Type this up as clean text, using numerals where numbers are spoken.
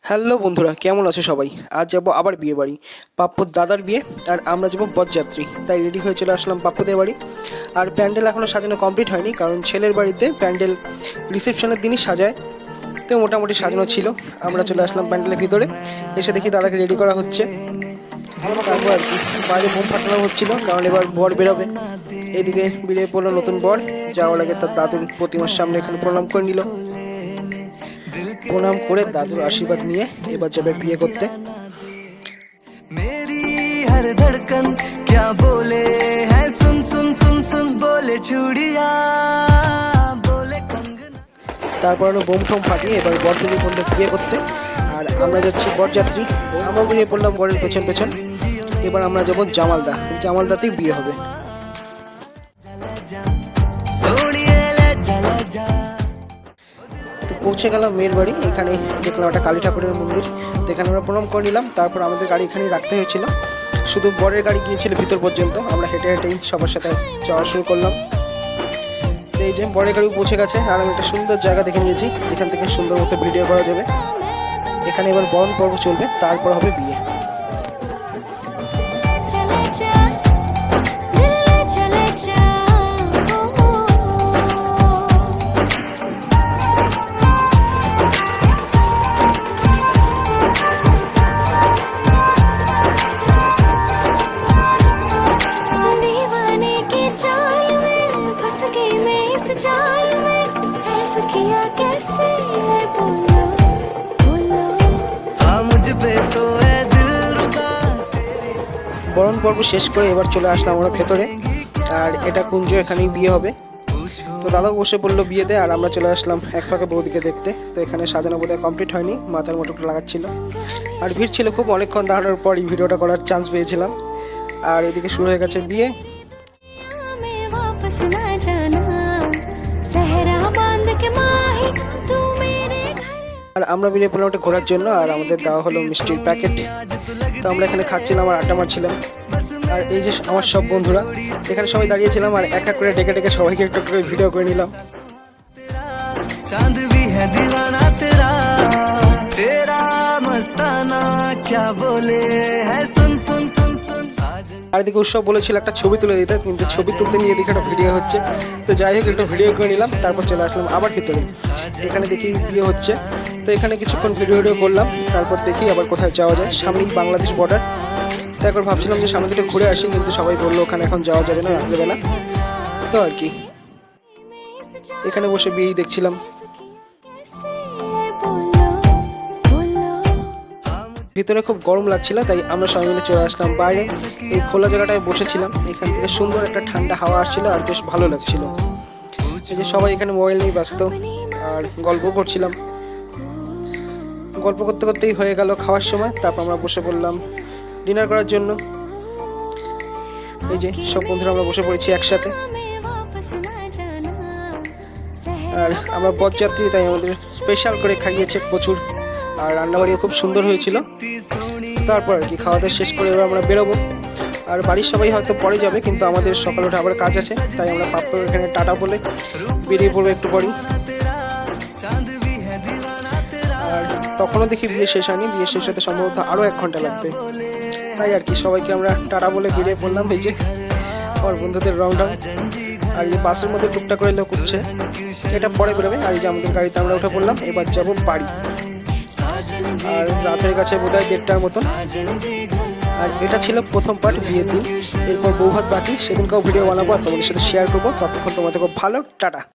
Hello বন্ধুরা, কেমন আছো সবাই? আজ যাবো আবার বিয়ে বাড়ি, পাপ্পুর দাদার বিয়ে। আর আমরা যাবো বরযাত্রী, তাই রেডি হয়ে চলে আসলাম পাপ্পুদের বাড়ি। আর প্যান্ডেল এখনও সাজানো কমপ্লিট হয়নি, কারণ ছেলের বাড়িতে প্যান্ডেল রিসেপশনের দিনই সাজায়। তো মোটামুটি সাজানো ছিল। আমরা চলে আসলাম প্যান্ডেলের ভিতরে, এসে দেখি দাদাকে রেডি করা হচ্ছে। তারপর আর কি বাইরে বোম ফাটানো হচ্ছিল, কারণ এবার বর বেরোবে। এদিকে বেরিয়ে পড়লো নতুন বর, যাওয়ার আগে তার দাদুর প্রতিমার সামনে এখানে প্রণাম করে নিল। প্রণাম করে দাদুর আশীর্বাদ নিয়ে এবার যাবে বিয়ে করতে। मेरी हर धड़कन क्या बोले है, सुन सुन सुन सुन बोले चूड़िया बोले कंगना। তারপর আরো বোম টোম ফাটিয়ে এবার বর বেরিয়ে পড়লো বিয়ে করতে। আর আমরা যাচ্ছি বরযাত্রী, আমরা বেরিয়ে পড়লাম বরের পেছন পেছন। এবার আমরা যাবো জামালদা, জামালদাতেই বিয়ে হবে। তো পৌঁছে গেলাম মেয়ের বাড়ি। এখানে দেখলাম একটা কালী ঠাকুরের মন্দির, তো এখানে আমরা প্রণাম করে নিলাম। তারপর আমাদের গাড়ি এখানেই রাখতে হয়েছিল, শুধু বরের গাড়ি গিয়েছিল ভিতর পর্যন্ত। আমরা হেঁটে হেঁটেই সবার সাথে যাওয়া শুরু করলাম। তো এই যে বরের গাড়ি পৌঁছে গেছে, আর আমি একটা সুন্দর জায়গা দেখে নিয়েছি যেখান থেকে সুন্দর মতো ভিডিও করা যাবে। এখানে এবার বরণ পর্ব চলবে, তারপর হবে বিয়ে। বরণ পর্ব শেষ করে এবার চলে আসলাম আমরা ভেতরে। আর এটা কুঞ্জ, এখানেই বিয়ে হবে। তো দাদা বসে পড়লো বিয়েতে, আর আমরা চলে আসলাম এক ফাঁকে বৌদিকে দেখতে। তো এখানে সাজানো বোধহয় কমপ্লিট হয়নি, মাথার মোটরটা লাগাচ্ছিল। আর ভিড় ছিল খুব, অনেকক্ষণ দাঁড়ানোর পর এই ভিডিওটা করার চান্স পেয়েছিলাম। আর এদিকে শুরু হয়ে গেছে বিয়ে। আর আমরা বেরিয়ে পড়লাম ওটা ঘোরার জন্য, আর আমাদের দেওয়া হলো মিষ্টির প্যাকেট। তো আমরা এখানে খাচ্ছিলাম আর আড্ডা মারছিলাম। আর এই যে আমার সব বন্ধুরা এখানে সবাই দাঁড়িয়েছিলাম, আর এক এক করে ডেকে ডেকে সবাইকে একটু করে ভিডিও করে নিলাম। चांद भी है दीवाना तेरा, तेरा मस्ताना क्या बोले है, सुन सुन सुन सुन। আর এদিকে উৎসব বলেছিল একটা ছবি তুলে দিতে, কিন্তু ছবি তুলতে নিয়ে দেখে একটা ভিডিও হচ্ছে। তো যাই হোক, একটু ভিডিও করে নিলাম, তারপর চলে আসলাম আবার ভিতরে। এখানে দেখি বিয়ে হচ্ছে, তো এখানে কিছুক্ষণ ভিডিও করলাম। তারপর দেখি আবার কোথায় যাওয়া যায়, সামনেই বাংলাদেশ বর্ডার। তো একবার ভাবছিলাম যে সামনে থেকে ঘুরে আসি, কিন্তু সবাই বললো ওখানে এখন যাওয়া যাবে না, রাত্রেবেলা। তো আর কি এখানে বসে বিয়ে দেখছিলাম। ভিতরে খুব গরম লাগছিল, তাই আমরা সবাই মিলে চলে আসলাম বাইরে। এই খোলা জায়গাটায় বসেছিলাম, এখান থেকে সুন্দর একটা ঠান্ডা হাওয়া আসছিল, আর বেশ ভালো লাগছিল। এই যে সবাই এখানে মোবাইল নিয়ে ব্যস্ত, আর গল্প করছিলাম। গল্প করতে করতেই হয়ে গেল খাওয়ার সময়। তারপর আমরা বসে পড়লাম ডিনার করার জন্য। এই যে সব বন্ধুরা আমরা বসে পড়েছি একসাথে। আর আমরা বরযাত্রী, তাই আমাদের স্পেশাল করে খাইয়েছে প্রচুর, আর রান্নাবাড়িও খুব সুন্দর হয়েছিল। তারপর আর কি খাওয়া দাওয়া শেষ করে এবার আমরা বেরোবো। আর বাড়ির সবাই হয়তো পরে যাবে, কিন্তু আমাদের সকালে উঠে আবার কাজ আছে, তাই আমরা পাপ্পুর এখানে টাটা বলে বেরিয়ে পড়বো একটু পরেই। আর তখনও দেখি বিয়ে শেষ হয়নি, বিয়ে শেষ হতে সম্ভবত আরও 1 ঘন্টা লাগবে। তাই আর কি সবাইকে আমরা টাটা বলে বেরিয়ে পড়লাম। এই যে আমার বন্ধুদের রং ঢং, আর এই বাসের মধ্যে টুকটাক করে লোক উঠছে, এটা পরে বেরোবে। আর এই যে আমাদের গাড়িতে আমরা উঠে পড়লাম, এবার যাবো বাড়ি। আর রাতের কাছে বোধহয় 1:30টার মতন। আর এটা ছিল প্রথম পার্ট, বিয়ের দিন। এরপর বৌভাত বাকি, সেদিনকেও ভিডিও বানাবো আর তোমাদের সাথে শেয়ার করবো। ততক্ষণ তোমাদের খুব ভালো, টাটা।